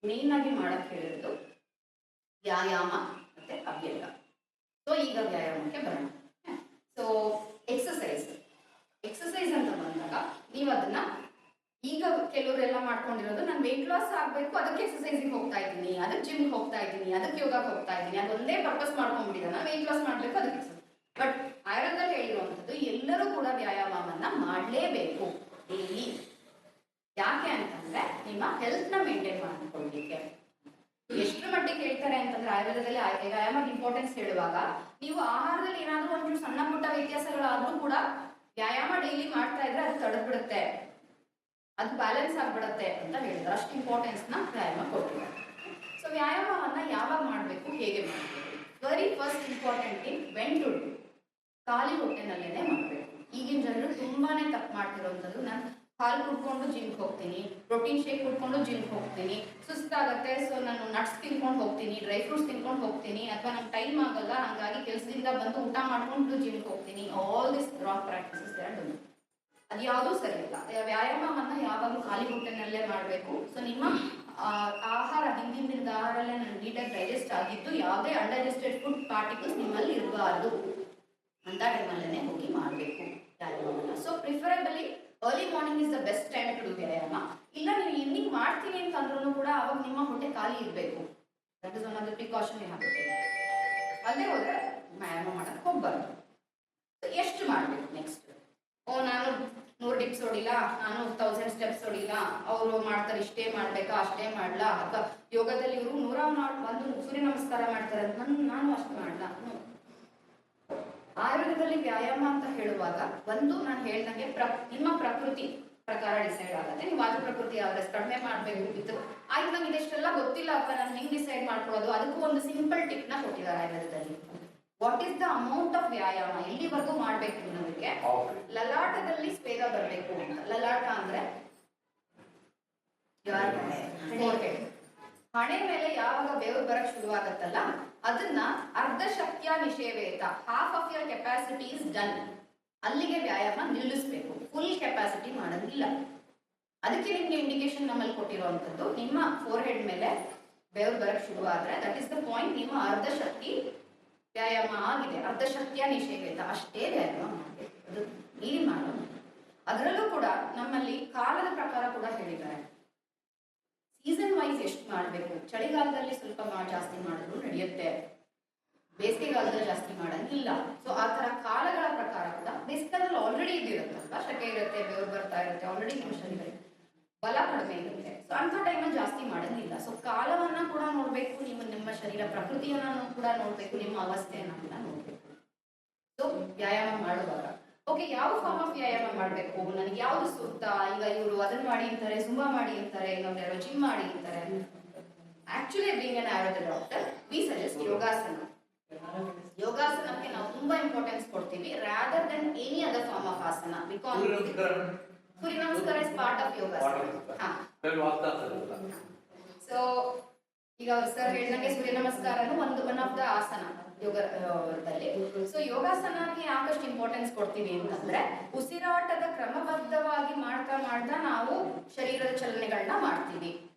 Main ಆಗಿ ಮಾಡಕ್ ಹೇಳಿರೋದು ವ್ಯಾಯಾಮ ಮತ್ತೆ ಅಭ್ಯಂಗ. ಸೊ ಈಗ ವ್ಯಾಯಾಮಕ್ಕೆ ಬರೋಣ. ಸೊ ಎಕ್ಸಸೈಸ್ ಅಂತ ಬಂದಾಗ ನೀವು ಅದನ್ನ ಈಗ ಕೆಲವರೆಲ್ಲ ಮಾಡ್ಕೊಂಡಿರೋದು ನಾನು ವೆಯ್ಟ್ ಲಾಸ್ ಆಗಬೇಕು ಅದಕ್ಕೆ ಎಕ್ಸಸೈಸಿಗೆ ಹೋಗ್ತಾ ಇದ್ದೀನಿ, ಅದಕ್ಕೆ ಜಿಮ್ಗೆ ಹೋಗ್ತಾ ಇದ್ದೀನಿ, ಅದಕ್ಕೆ ಯೋಗಕ್ಕೆ ಹೋಗ್ತಾ ಇದ್ದೀನಿ, ಅದೊಂದೇ ಪರ್ಪಸ್ ಮಾಡ್ಕೊಂಡ್ಬಿಟ್ಟಿದ್ದಾನೆ ವೆಯ್ಟ್ ಲಾಸ್ ಮಾಡಬೇಕು ಅದಕ್ಕೆ. ಬಟ್ ಆಯುರ್ವೇದದಲ್ಲಿ ಹೇಳಿರುವಂಥದ್ದು ಎಲ್ಲರೂ ಕೂಡ ವ್ಯಾಯಾಮವನ್ನ ಮಾಡಲೇಬೇಕು ಡೈಲಿ. ಯಾಕೆ ಅಂತಂದ್ರೆ ನಿಮ್ಮ ಹೆಲ್ತ್ ನ ಮೇಂಟೈನ್ ಮಾಡ್ಕೊಳ್ಳಿಕ್ಕೆ. ಎಷ್ಟು ಮಟ್ಟಿಗೆ ಹೇಳ್ತಾರೆ ಅಂತಂದ್ರೆ ಆಯುರ್ವೇದದಲ್ಲಿ ವ್ಯಾಯಾಮದ ಇಂಪಾರ್ಟೆನ್ಸ್ ಹೇಳುವಾಗ ನೀವು ಆಹಾರದಲ್ಲಿ ಏನಾದ್ರೂ ಒಂದು ಸಣ್ಣ ಪುಟ್ಟ ವ್ಯತ್ಯಾಸಗಳಾದ್ರೂ ಕೂಡ ವ್ಯಾಯಾಮ ಡೈಲಿ ಮಾಡ್ತಾ ಇದ್ರೆ ಅದು ತಡೆದ್ಬಿಡುತ್ತೆ, ಅದು ಬ್ಯಾಲೆನ್ಸ್ ಆಗ್ಬಿಡುತ್ತೆ ಅಂತ ಹೇಳಿದ್ರೆ ಅಷ್ಟು ಇಂಪಾರ್ಟೆನ್ಸ್ ನ ವ್ಯಾಯಾಮ ಕೊಟ್ಟಿದ್ದಾರೆ. ಸೊ ವ್ಯಾಯಾಮವನ್ನ ಯಾವಾಗ ಮಾಡಬೇಕು, ಹೇಗೆ ಮಾಡಬೇಕು? Very first important thing when to do, ಖಾಲಿ ಹೊಟ್ಟೆನಲ್ಲೇನೆ ಮಾಡಬೇಕು. ಈಗಿನ ಜನರು ತುಂಬಾನೇ ತಪ್ಪು ಮಾಡ್ತಿರೋಂಥದ್ದು, ನಾನು ಹಾಲು ಕುಡ್ಕೊಂಡು ಜಿಮ್ಗೆ ಹೋಗ್ತೀನಿ, ಪ್ರೋಟೀನ್ ಶೇಕ್ ಕುಡ್ಕೊಂಡು ಜಿಮ್ಗೆ ಹೋಗ್ತೀನಿ, ಸುಸ್ತಾಗತ್ತೆ ಸೊ ನಾನು ನಟ್ಸ್ ತಿನ್ಕೊಂಡು ಹೋಗ್ತೀನಿ, ಡ್ರೈ ಫ್ರೂಟ್ಸ್ ತಿನ್ಕೊಂಡು ಹೋಗ್ತೀನಿ, ಅಥವಾ ನಂಗೆ ಟೈಮ್ ಆಗಲ್ಲ ಹಂಗಾಗಿ ಕೆಲಸದಿಂದ ಬಂದು ಊಟ ಮಾಡ್ಕೊಂಡು ಜಿಮ್ಗೆ ಹೋಗ್ತೀನಿ. ಆಲ್ ದಿಸ್ ರಾಂಗ್ ಪ್ರಾಕ್ಟೀಸಸ್ ಅದು ಯಾವುದೂ ಸರಿ ಇಲ್ಲ. ವ್ಯಾಯಾಮವನ್ನ ಯಾವಾಗಲೂ ಖಾಲಿ ಹೊಟ್ಟೆನಲ್ಲೇ ಮಾಡಬೇಕು. ಸೊ ನಿಮ್ಮ ಆಹಾರ ಹಿಂದಿನ ದಿನದ ಆಹಾರ ಎಲ್ಲ ನೀಟಾಗಿ ಡೈಜೆಸ್ಟ್ ಆಗಿದ್ದು ಯಾವುದೇ ಅನ್ಡೈಜೆಸ್ಟೆಡ್ ಫುಡ್ ಪಾರ್ಟಿಕಲ್ಸ್ ನಿಮ್ಮಲ್ಲಿ ಇರಬಾರ್ದು ಅಂತ ಟೈಮಲ್ಲೇ ಹೋಗಿ ಮಾಡಬೇಕು ವ್ಯಾಯಾಮವನ್ನ. So preferably early morning is the best time to do ವ್ಯಾಯಾಮ. ಇಲ್ಲ ನೀವು ಈವ್ನಿಂಗ್ ಮಾಡ್ತೀನಿ ಅಂತಂದ್ರೂ ಕೂಡ ಅವಾಗ ನಿಮ್ಮ ಹೊಟ್ಟೆ ಖಾಲಿ ಇರಬೇಕು. That is one of the precaution you have to take. ಅಲ್ಲೇ ಹೋದ್ರೆ ವ್ಯಾಯಾಮ ಮಾಡಕ್ಕೆ ಹೋಗ್ಬಾರ್ದು. ಎಷ್ಟು ಮಾಡಬೇಕು ನೆಕ್ಸ್ಟ್? ನಾನು 100 ಡಿಪ್ಸ್ ಹೊಡಿಲ್ಲ, ನಾನು 1000 ಸ್ಟೆಪ್ಸ್ ಹೊಡಿಲ್ಲ, ಅವರು ಮಾಡ್ತಾರೆ ಇಷ್ಟೇ ಮಾಡ್ಬೇಕಾ ಅಷ್ಟೇ ಮಾಡ್ಲಾ, ಅಥವಾ ಯೋಗದಲ್ಲಿ ಇವರು 101 ಸೂರ್ಯ ನಮಸ್ಕಾರ ಮಾಡ್ತಾರೆ ನಾನು ಅಷ್ಟು ಮಾಡ್ಲಾ? ಆಯುರ್ವೇದದಲ್ಲಿ ವ್ಯಾಯಾಮ ಅಂತ ಹೇಳುವಾಗ ಒಂದು ನಾನು ಹೇಳ್ದಂಗೆ ನಿಮ್ಮ ಪ್ರಕೃತಿ ಪ್ರಕಾರ ಡಿಸೈಡ್ ಆಗುತ್ತೆ. ನೀವು ವಾಯು ಪ್ರಕೃತಿ ಯಾವ್ದು ಕಡಿಮೆ ಮಾಡ್ಬೇಕು ಇತ್ತು ಆಯ್ತು, ನಂಗೆ ಇದೆಷ್ಟೆಲ್ಲ ಗೊತ್ತಿಲ್ಲ ಅಪ್ಪ, ನಾನು ಹೆಂಗ್ ಡಿಸೈಡ್ ಮಾಡ್ಕೊಳ್ಳೋದು? ಅದಕ್ಕೂ ಒಂದು ಸಿಂಪಲ್ ಟಿಪ್ ನ ಕೊಟ್ಟಿದ್ದಾರೆ ಆಯುರ್ವೇದದಲ್ಲಿ. What is the amount of ವ್ಯಾಯಾಮ, ಎಲ್ಲಿವರೆಗೂ ಮಾಡ್ಬೇಕು ನಮಗೆ? ಲಲಾಟದಲ್ಲಿ ಸ್ವೇಗ ಬರಬೇಕು ಅಂತ. ಲಲಾಟ ಅಂದ್ರೆ ಹಣೆ ಮೇಲೆ ಯಾವಾಗ ಬೆವರು ಬರಕ್ ಶುರುವಾಗತ್ತಲ್ಲ ಅದನ್ನ ಅರ್ಧ ಶಕ್ತಿಯ ನಿಷೇವೇತ, half of your capacity is done, ಅಲ್ಲಿಗೆ ವ್ಯಾಯಾಮ ನಿಲ್ಲಿಸಬೇಕು. ಫುಲ್ ಕೆಪಾಸಿಟಿ ಮಾಡೋದಿಲ್ಲ. ಅದಕ್ಕೆ ನಿಮ್ಗೆ ಇಂಡಿಕೇಶನ್ ನಮ್ಮಲ್ಲಿ ಕೊಟ್ಟಿರುವಂತದ್ದು, ನಿಮ್ಮ ಫೋರ್ ಹೆಡ್ ಮೇಲೆ ಬೆವರು ಬರಕ್ ಶುರು ಆದ್ರೆ ದಟ್ ಇಸ್ ದ ಪಾಯಿಂಟ್, ನಿಮ್ಮ ಅರ್ಧ ಶಕ್ತಿ ವ್ಯಾಯಾಮ ಆಗಿದೆ. ಅರ್ಧ ಶಕ್ತಿಯ ನಿಷೇವೇತ, ಅಷ್ಟೇ ವ್ಯಾಯಾಮ ಮಾಡಬೇಕು, ಅದು ಮೀರಿ ಮಾಡೋದು. ಅದರಲ್ಲೂ ಕೂಡ ನಮ್ಮಲ್ಲಿ ಕಾಲದ ಪ್ರಕಾರ ಕೂಡ ಹೇಳಿದ್ದಾರೆ. ಸೀಸನ್ ವೈಸ್ ಎಷ್ಟು ಮಾಡಬೇಕು. ಚಳಿಗಾಲದಲ್ಲಿ ಸ್ವಲ್ಪ ಜಾಸ್ತಿ ಮಾಡಿದ್ರು ನಡೆಯುತ್ತೆ, ಬೇಸಿಗೆಗಾಲದಲ್ಲಿ ಜಾಸ್ತಿ ಮಾಡಂಗಿಲ್ಲ. ಸೊ ಆ ತರ ಕಾಲಗಳ ಪ್ರಕಾರ ಕೂಡ ಬೇಸಿಗೆಗಾಲದಲ್ಲಿ ಆಲ್ರೆಡಿ ಇದಿರುತ್ತಲ್ವಾ, ಶಕೆ ಇರುತ್ತೆ, ಬೆವರು ಬರ್ತಾ ಇರುತ್ತೆ, ಆಲ್ರೆಡಿ ನಿಮ್ಮ ಶರೀರ ಬಲ ಕಡಿಮೆ ಇರುತ್ತೆ. ಸೊ ಅಂತ ಟೈಮಲ್ಲಿ ಜಾಸ್ತಿ ಮಾಡಂಗಿಲ್ಲ. ಸೊ ಕಾಲವನ್ನ ಕೂಡ ನೋಡ್ಬೇಕು, ನಿಮ್ಮ ಶರೀರ ಪ್ರಕೃತಿಯನ್ನ ಕೂಡ ನೋಡ್ಬೇಕು, ನಿಮ್ಮ ಅವಸ್ಥೆಯನ್ನ ಕೂಡ ನೋಡ್ಬೇಕು. ಸೊ ವ್ಯಾಯಾಮ ಮಾಡುವಾಗ ಓಕೆ ಯಾವ ಫಾರ್ಮ್ ಆಫ್ ವ್ಯಾಯಾಮ ಮಾಡಬೇಕು, ನನಗೆ ಯಾವ್ದು ಸೂಕ್ತ? ಈಗ ಇವರು ಅದನ್ನ ಮಾಡಿ ಅಂತಾರೆ, ಜುಂಬಾ ಮಾಡಿ ಅಂತಾರೆ, ಇನ್ನೊಂದು ಜಿಮ್ ಮಾಡಿ ಅಂತಾರೆ. Actually being an Ayurveda doctor we suggest yogasana. ಯೋಗಾಸನಕ್ಕೆ ನಾವು ತುಂಬಾ ಇಂಪಾರ್ಟೆನ್ಸ್ ಕೊಡ್ತೀವಿ rather than any other form of asana. Because Surya Namaskar is part of yogasana. So ಈಗ ಅವ್ರು ಸರ್ ಹೇಳಿದಂಗೆ ಸೂರ್ಯ ನಮಸ್ಕಾರನು ಒನ್ ಆಫ್ ದ ಆಸನ ಯೋಗದಲ್ಲಿ. ಸೊ ಯೋಗಾಸನಕ್ಕೆ ಯಾಕಷ್ಟು ಇಂಪಾರ್ಟೆನ್ಸ್ ಕೊಡ್ತೀವಿ ಅಂತಂದ್ರೆ ಉಸಿರಾಟದ ಕ್ರಮಬದ್ಧವಾಗಿ ಮಾಡ್ತಾ ನಾವು ಶರೀರದ ಚಲನೆಗಳನ್ನ ಮಾಡ್ತೀವಿ.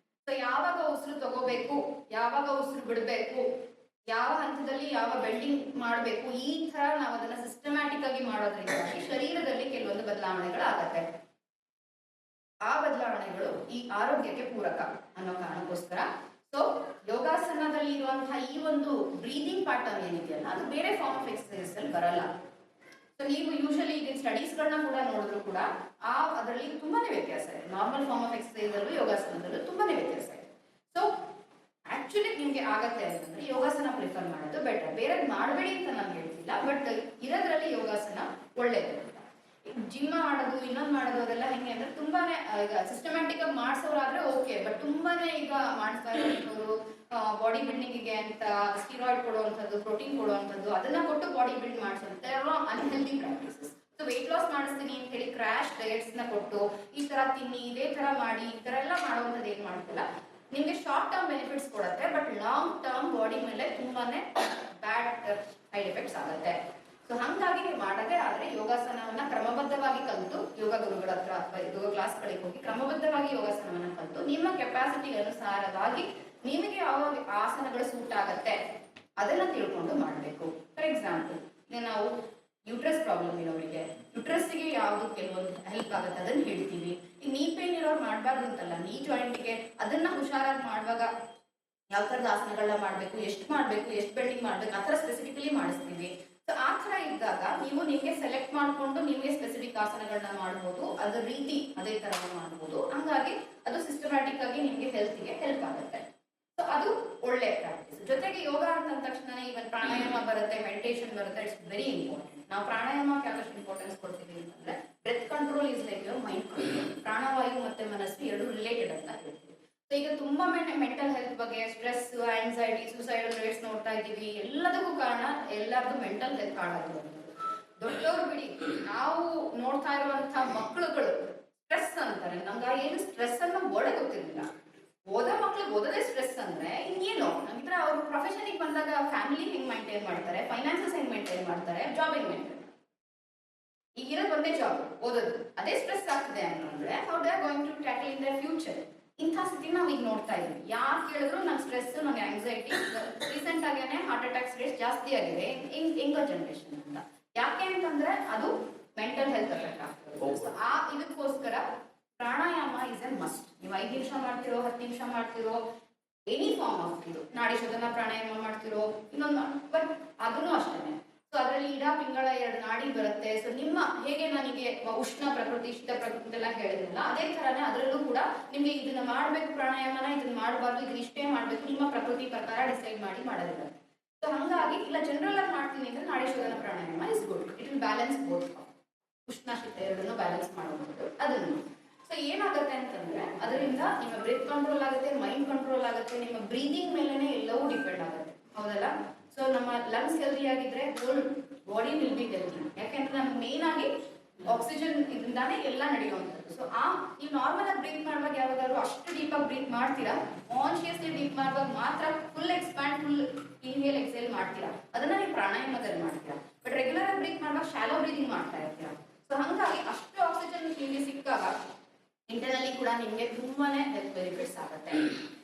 ಸೊ ಯಾವಾಗ ಉಸಿರು ತಗೋಬೇಕು, ಯಾವಾಗ ಉಸಿರು ಬಿಡಬೇಕು, ಯಾವ ಹಂತದಲ್ಲಿ ಯಾವ ಬೆಲ್ಡಿಂಗ್ ಮಾಡಬೇಕು, ಈ ತರ ನಾವು ಅದನ್ನ ಸಿಸ್ಟಮ್ಯಾಟಿಕ್ ಆಗಿ ಮಾಡೋದ್ರಿಂದಾಗಿ ಶರೀರದಲ್ಲಿ ಕೆಲವೊಂದು ಬದಲಾವಣೆಗಳಾಗತ್ತೆ. ಆ ಬದಲಾವಣೆಗಳು ಈ ಆರೋಗ್ಯಕ್ಕೆ ಪೂರಕ ಅನ್ನೋ ಕಾರಣಕ್ಕೋಸ್ಕರ ಸೊ ಯೋಗಾಸನದಲ್ಲಿ ಇರುವಂತಹ ಈ ಒಂದು ಬ್ರೀದಿಂಗ್ ಪ್ಯಾಟರ್ನ್ ಏನಿದೆಯಲ್ಲ ಅದು ಬೇರೆ ಫಾರ್ಮ್ ಆಫ್ ಎಕ್ಸರ್ಸೈಸ್ ಅಲ್ಲಿ ಬರಲ್ಲ. ಸೊ ನೀವು ಯೂಶಲಿ ಈಗ ಸ್ಟಡೀಸ್ ಗಳನ್ನ ಕೂಡ ನೋಡಿದ್ರು ಕೂಡ ಅದರಲ್ಲಿ ತುಂಬಾನೇ ವ್ಯತ್ಯಾಸ ಇದೆ. ನಾರ್ಮಲ್ ಫಾರ್ಮ್ ಆಫ್ ಎಕ್ಸರ್ಸೈಸ್ ಅಲ್ಲೂ ಯೋಗಾಸನದಲ್ಲೂ ತುಂಬಾನೇ ವ್ಯತ್ಯಾಸ ಇದೆ. ಸೊ ಆಕ್ಚುಲಿ ನಿಮ್ಗೆ ಆಗತ್ತೆ ಅಂತಂದ್ರೆ ಯೋಗಾಸನ ಪ್ರಿಫರ್ ಮಾಡೋದು ಬೆಟರ್. ಬೇರೆ ಮಾಡಬೇಡಿ ಅಂತ ನಾನು ಹೇಳ್ತಿಲ್ಲ, ಬಟ್ ಇರೋದ್ರಲ್ಲಿ ಯೋಗಾಸನ ಒಳ್ಳೇದು. ಜಿಮ್ ಮಾಡೋದು ಇನ್ನೊಂದು ಮಾಡೋದು ಅದೆಲ್ಲ ಹೆಂಗೆ ಅಂದ್ರೆ ತುಂಬಾನೇ ಈಗ ಸಿಸ್ಟಮ್ಯಾಟಿಕ್ ಆಗಿ ಮಾಡಿಸೋರಾದ್ರೆ ಓಕೆ, ಬಟ್ ತುಂಬಾನೇ ಈಗ ಮಾಡಿಸ್ತಾ ಇರೋರು ಬಾಡಿ ಬಿಲ್ಡಿಂಗಿಗೆ ಅಂತ ಸ್ಟಿರಾಯ್ಡ್ ಕೊಡುವಂಥದ್ದು, ಪ್ರೋಟೀನ್ ಕೊಡುವಂಥದ್ದು, ಅದನ್ನ ಕೊಟ್ಟು ಬಾಡಿ ಬಿಲ್ಡ್ ಮಾಡಿಸುತ್ತೆ unhealthy practices. So weight loss ಮಾಡಿಸ್ತೀನಿ ಅಂತ ಹೇಳಿ ಕ್ರಾಶ್ ಡಯಟ್ಸ್ ನ ಕೊಟ್ಟು ಈ ತರ ತಿನ್ನಿ, ಇದೇ ತರ ಮಾಡಿ, ಈ ತರ ಎಲ್ಲ ಮಾಡುವಂಥದ್ದು ಏನ್ ಮಾಡ್ತಿಲ್ಲ, ನಿಮ್ಗೆ ಶಾರ್ಟ್ ಟರ್ಮ್ ಬೆನಿಫಿಟ್ಸ್ ಕೊಡುತ್ತೆ, ಬಟ್ ಲಾಂಗ್ ಟರ್ಮ್ ಬಾಡಿ ಮೇಲೆ ತುಂಬಾನೇ ಬ್ಯಾಡ್ ಸೈಡ್ ಎಫೆಕ್ಟ್ಸ್ ಆಗುತ್ತೆ. ಸೊ ಹಾಗಾಗಿ ನೀವು ಮಾಡದೆ ಆದ್ರೆ ಯೋಗಾಸನವನ್ನ ಕ್ರಮಬದ್ಧವಾಗಿ ಕಲಿತು ಯೋಗ ಗುರುಗಳ ಹತ್ರ ಅಥವಾ ಯೋಗ ಕ್ಲಾಸ್ಗಳಿಗೆ ಹೋಗಿ ಕ್ರಮಬದ್ಧವಾಗಿ ಯೋಗಾಸನವನ್ನ ಕಲಿತು ನಿಮ್ಮ ಕೆಪಾಸಿಟಿ ಅನುಸಾರವಾಗಿ ನಿಮಗೆ ಯಾವ ಆಸನಗಳು ಸೂಟ್ ಆಗತ್ತೆ ಅದನ್ನ ತಿಳ್ಕೊಂಡು ಮಾಡಬೇಕು. ಫಾರ್ ಎಕ್ಸಾಂಪಲ್, ನಾವು ಯೂಟ್ರಸ್ ಪ್ರಾಬ್ಲಮ್ ಇರೋರಿಗೆ ಯೂಟ್ರಸ್ಗೆ ಯಾವ್ದು ಕೆಲವೊಂದು ಹೆಲ್ಪ್ ಆಗುತ್ತೆ ಅದನ್ನ ಹೇಳ್ತೀವಿ. ಈಗ ನೀ ಪೇನ್ ಇರೋರು ಮಾಡಬಾರ್ದು ಅಂತಲ್ಲ, ನೀ ಜಾಯಿಂಟ್ಗೆ ಅದನ್ನ ಹುಷಾರಾಗಿ ಮಾಡುವಾಗ ಯಾವ ಥರದ ಆಸನಗಳನ್ನ ಮಾಡಬೇಕು, ಎಷ್ಟು ಮಾಡಬೇಕು, ಎಷ್ಟು ಬೆಂಡಿಂಗ್ ಮಾಡಬೇಕು, ಆ ಥರ ಸ್ಪೆಸಿಫಿಕಲಿ ಮಾಡಿಸ್ತೀವಿ. ಸೊ ಆ ಥರ ಇದ್ದಾಗ ನೀವು ನಿಮಗೆ ಸೆಲೆಕ್ಟ್ ಮಾಡಿಕೊಂಡು ನಿಮಗೆ ಸ್ಪೆಸಿಫಿಕ್ ಆಸನಗಳನ್ನ ಮಾಡ್ಬೋದು, ಅದ್ರ ರೀತಿ ಅದೇ ಥರ ಮಾಡ್ಬೋದು. ಹಂಗಾಗಿ ಅದು ಸಿಸ್ಟಮ್ಯಾಟಿಕ್ ಆಗಿ ನಿಮಗೆ ಹೆಲ್ತ್ಗೆ ಹೆಲ್ಪ್ ಆಗುತ್ತೆ. ಸೊ ಅದು ಒಳ್ಳೆ ಪ್ರಾಕ್ಟೀಸ್. ಜೊತೆಗೆ ಯೋಗ ಅಂತ ತಕ್ಷಣ ಇವನ್ ಪ್ರಾಣಾಯಾಮ ಬರುತ್ತೆ, ಮೆಡಿಟೇಷನ್ ಬರುತ್ತೆ. It's very important. ನಾವು ಪ್ರಾಣಾಯಾಮಕ್ಕೆ ಯಾಕಷ್ಟು ಇಂಪಾರ್ಟೆನ್ಸ್ ಕೊಡ್ತೀವಿ ಅಂತಂದ್ರೆ breath control is like your mind control. ಪ್ರಾಣವಾಯು ಮತ್ತೆ ಮನಸ್ಸು ಎರಡು ರಿಲೇಟೆಡ್ ಅಂತ ಹೇಳ್ತೀವಿ. ಸೊ ಈಗ ತುಂಬಾ ಮೆಂಟಲ್ ಹೆಲ್ತ್ ಬಗ್ಗೆ ಸ್ಟ್ರೆಸ್, ಆಂಗ್ಸೈಟಿ, ಸೂಸೈಡಲ್ ರೇಟ್ಸ್ ನೋಡ್ತಾ ಇದ್ದೀವಿ. ಎಲ್ಲದಕ್ಕೂ ಕಾರಣ ಎಲ್ಲರದು ಮೆಂಟಲ್ ಹೆಲ್ತ್ ಹಾಳಾಗಿರೋದು. ದೊಡ್ಡವರು ಬಿಡಿ, ನಾವು ನೋಡ್ತಾ ಇರುವಂತಹ ಮಕ್ಕಳುಗಳು ಸ್ಟ್ರೆಸ್ ಅಂತಾರೆ. ನಮ್ಗೆ ಏನು ಸ್ಟ್ರೆಸ್ ಅನ್ನೋ ವರ್ಡ್ ಗೊತ್ತಿರಲಿಲ್ಲ. ಓದೋ ಮಕ್ಳಿಗೆ ಓದೋದೇ ಸ್ಟ್ರೆಸ್ ಅಂದ್ರೆ ಇನ್ನೇನು ನಮ್ಮಿತ್ರ ಅವ್ರ ಪ್ರೊಫೆಷನಿಗೆ ಬಂದಾಗ ಫ್ಯಾಮಿಲಿ ಹೆಂಗ್ ಮೈಂಟೈನ್ ಮಾಡ್ತಾರೆ, ಫೈನಾನ್ಸಸ್ ಹೆಂಗ್ ಮೈಂಟೈನ್ ಮಾಡ್ತಾರೆ, ಜಾಬ್ ಹೆಂಗ್ ಮೈಂಟೈನ್. ಈಗಿರೋದು ಒಂದೇ ಜಾಬ್, ಓದೋದು, ಅದೇ ಸ್ಟ್ರೆಸ್ ಆಗ್ತದೆ ಅಂತಂದ್ರೆ how they are going to tackle in their future. ಇಂಥ ಸ್ಥಿತಿ ನಾವು ಈಗ ನೋಡ್ತಾ ಇದೀವಿ. ಯಾರು ಕೇಳಿದ್ರು ನಂಗೆ ಸ್ಟ್ರೆಸ್, ನಂಗೆ ಆಂಗ್ಸೈಟಿ, ರೀಸೆಂಟ್ ಆಗೇನೆ ಹಾರ್ಟ್ ಅಟ್ಯಾಕ್ಸ್ ರೇಟ್ ಜಾಸ್ತಿ ಆಗಿದೆ ಯಂಗರ್ ಜನರೇಷನ್ ಅಂತ. ಯಾಕೆ ಅಂತಂದ್ರೆ ಅದು ಮೆಂಟಲ್ ಹೆಲ್ತ್ ಎಫೆಕ್ಟ್ ಆಗ್ತದೆ. ಆ ಇದಕ್ಕೋಸ್ಕರ ಪ್ರಾಣಾಯಾಮ ಇಸ್ ಎ ಮಸ್ಟ್. ನೀವು 5 ನಿಮಿಷ ಮಾಡ್ತಿರೋ, 10 ನಿಮಿಷ ಮಾಡ್ತಿರೋ, ಎನಿ ಫಾರ್ಮ್ ಆಫ್ ಇದು ನಾಡಿ ಶೋಧನ ಪ್ರಾಣಾಯಾಮ ಮಾಡ್ತಿರೋ, ಇನ್ನೊಂದು ಬಟ್ ಅದನ್ನು ಅಷ್ಟೇ. ಸೊ ಅದರಲ್ಲಿ ಇಡ ಪಿಂಗಳ 2 ನಾಡಿ ಬರುತ್ತೆ. ಸೊ ನಿಮ್ಮ ಹೇಗೆ ನನಗೆ ಉಷ್ಣ ಪ್ರಕೃತಿ, ಶೀತ ಪ್ರಕೃತಿ ಎಲ್ಲ ಹೇಳಿದ್ರಲ್ಲ, ಅದೇ ತರನೇ ಅದರಲ್ಲೂ ಕೂಡ ನಿಮ್ಗೆ ಇದನ್ನ ಮಾಡ್ಬೇಕು ಪ್ರಾಣಾಯಾಮನ, ಇದನ್ನ ಮಾಡಬಾರ್ದು, ಇದನ್ನ ಇಷ್ಟೇ ಮಾಡ್ಬೇಕು, ನಿಮ್ಮ ಪ್ರಕೃತಿ ಪ್ರಕಾರ ಡಿಸೈಡ್ ಮಾಡಿ ಮಾಡೋದಿಲ್ಲ. ಸೊ ಹಂಗಾಗಿ ಇಲ್ಲ ಜನರಲ್ ಆಗಿ ಮಾಡ್ತೀನಿ ಅಂದ್ರೆ Nadi Shodhana pranayama is good. It will balance both, ಉಷ್ಣ ಶೀತ ಎರಡನ್ನು ಬ್ಯಾಲೆನ್ಸ್ ಮಾಡಬಹುದು ಅದನ್ನು. ಸೊ ಏನಾಗುತ್ತೆ ಅಂತಂದ್ರೆ ಅದರಿಂದ ನಿಮ್ಮ ಬ್ರೀತ್ ಕಂಟ್ರೋಲ್ ಆಗುತ್ತೆ, ಮೈಂಡ್ ಕಂಟ್ರೋಲ್ ಆಗುತ್ತೆ, ನಿಮ್ಮ ಬ್ರೀದಿಂಗ್ ಮೇಲೆನೆ ಎಲ್ಲವೂ ಡಿಪೆಂಡ್ ಆಗುತ್ತೆ, ಹೌದಲ್ಲ? ಸೊ ನಮ್ಮ ಲಂಗ್ಸ್ ಹೆಲ್ದಿ ಆಗಿದ್ರೆ whole body will be healthy. ಯಾಕೆಂದ್ರೆ ನಮ್ಗೆ ಮೇನ್ ಆಗಿ ಆಕ್ಸಿಜನ್ ಇದರಿಂದಾನೇ ಎಲ್ಲ ನಡೆಯುವಂಥದ್ದು. ಸೊ ನೀವು ನಾರ್ಮಲ್ ಆಗಿ ಬ್ರೀತ್ ಮಾಡುವಾಗ ಯಾವಾಗಾದ್ರು ಅಷ್ಟು ಡೀಪ್ ಆಗಿ ಬ್ರೀತ್ ಮಾಡ್ತೀರಾ, ಕಾನ್ಶಿಯಸ್ಲಿ ಬ್ರೀತ್ ಮಾಡುವಾಗ ಮಾತ್ರ full expand, full inhale exhale ಮಾಡ್ತೀರಾ, ಅದನ್ನ ನೀವು ಪ್ರಾಣಾಯಾಮದಲ್ಲಿ ಮಾಡ್ತೀರಾ. ಬಟ್ ರೆಗ್ಯುಲರ್ ಆಗಿ ಬ್ರೀತ್ ಮಾಡುವಾಗ ಶಾಲೋ ಬ್ರೀದಿಂಗ್ ಮಾಡ್ತಾ ಇರ್ತೀರಾ. ಸೊ ಹಂಗಾಗಿ ಅಷ್ಟು ಆಕ್ಸಿಜನ್ ನಿಮಗೆ ಸಿಕ್ಕಾಗ ಇಂಟರ್ನಲ್ಲಿ ಕೂಡ ನಿಮಗೆ ತುಂಬಾನೇ ಹೆಲ್ತ್ ಬೆನಿಫಿಟ್ಸ್ ಆಗುತ್ತೆ.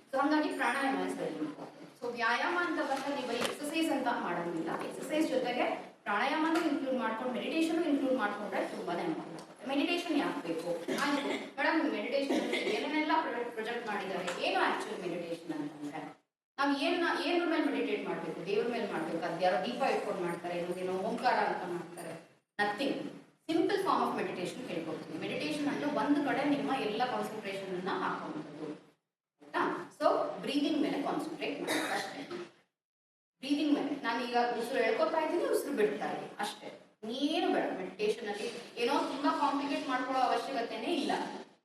ಸೊ ಹಂಗಾಗಿ ಪ್ರಾಣಾಯಾಮ ಇಸ್ ವೆರಿ ಇಂಪಾರ್ಟೆಂಟ್. ಸೊ ವ್ಯಾಯಾಮ ಅಂತ ಬಂದಾಗ ನೀವು ಎಕ್ಸಸೈಸ್ ಅಂತ ಮಾಡೋದಿಲ್ಲ, ಎಕ್ಸಸೈಸ್ ಜೊತೆಗೆ ಪ್ರಾಣಾಯಾಮನೂ ಇನ್ಕ್ಲೂಡ್ ಮಾಡ್ಕೊಂಡು ಮೆಡಿಟೇಷನ್ ಇನ್ಕ್ಲೂಡ್ ಮಾಡ್ಕೊಂಡ್ರೆ ತುಂಬಾನೇ ಇಂಪಾರ್ಟೆಂಟ್. ಮೆಡಿಟೇಷನ್ ಯಾಕೆ ಬೇಕು? ಆಯ್ತು ಮೇಡಮ್, ಮೆಡಿಟೇಷನ್ ಏನೇನೆಲ್ಲ ಪ್ರೊಜೆಕ್ಟ್ ಮಾಡಿದ್ದಾರೆ, ಏನು ಆಕ್ಚುಲ್ ಮೆಡಿಟೇಷನ್ ಅಂತಂದ್ರೆ ನಾವು ಏನ್ರ ಮೇಲೆ ಮೆಡಿಟೇಟ್ ಮಾಡಬೇಕು? ದೇವ್ರ ಮೇಲೆ ಮಾಡ್ಬೇಕು? ಅದ್ಯಾರೋ ದೀಪ ಇಟ್ಕೊಂಡು ಮಾಡ್ತಾರೆ, ಏನೋ ಓಂಕಾರ ಅಂತ ಮಾಡ್ತಾರೆ. Nothing. Simple form of meditation ಹೇಳ್ಕೊಡ್ತೀನಿ. ಮೆಡಿಟೇಷನ್ ಅಂದ್ರೆ ಒಂದು ಕಡೆ ನಿಮ್ಮ ಎಲ್ಲ ಕಾನ್ಸಂಟ್ರೇಷನ್ ಅನ್ನ ಹಾಕುವಂಥದ್ದು, ಆಯ್ತಾ? ಸೊ ಬ್ರೀದಿಂಗ್ ಮೇಲೆ ಕಾನ್ಸಂಟ್ರೇಟ್ ಮಾಡಿ ಅಷ್ಟೇ. ಬ್ರೀದಿಂಗ್ ಮೇಲೆ ನಾನೀಗ ಉಸಿರು ಎಳ್ಕೊತಾ ಇದ್ದೀನಿ, ಉಸಿರು ಬಿಡ್ತಾ ಇದ್ದೀನಿ ಅಷ್ಟೇ. ಏನು ಬೇಡ ಮೆಡಿಟೇಷನ್ ಅಲ್ಲಿ ಏನೋ ತುಂಬಾ ಕಾಂಪ್ಲಿಕೇಟ್ ಮಾಡ್ಕೊಳ್ಳೋ ಅವಶ್ಯಕತೆನೇ ಇಲ್ಲ.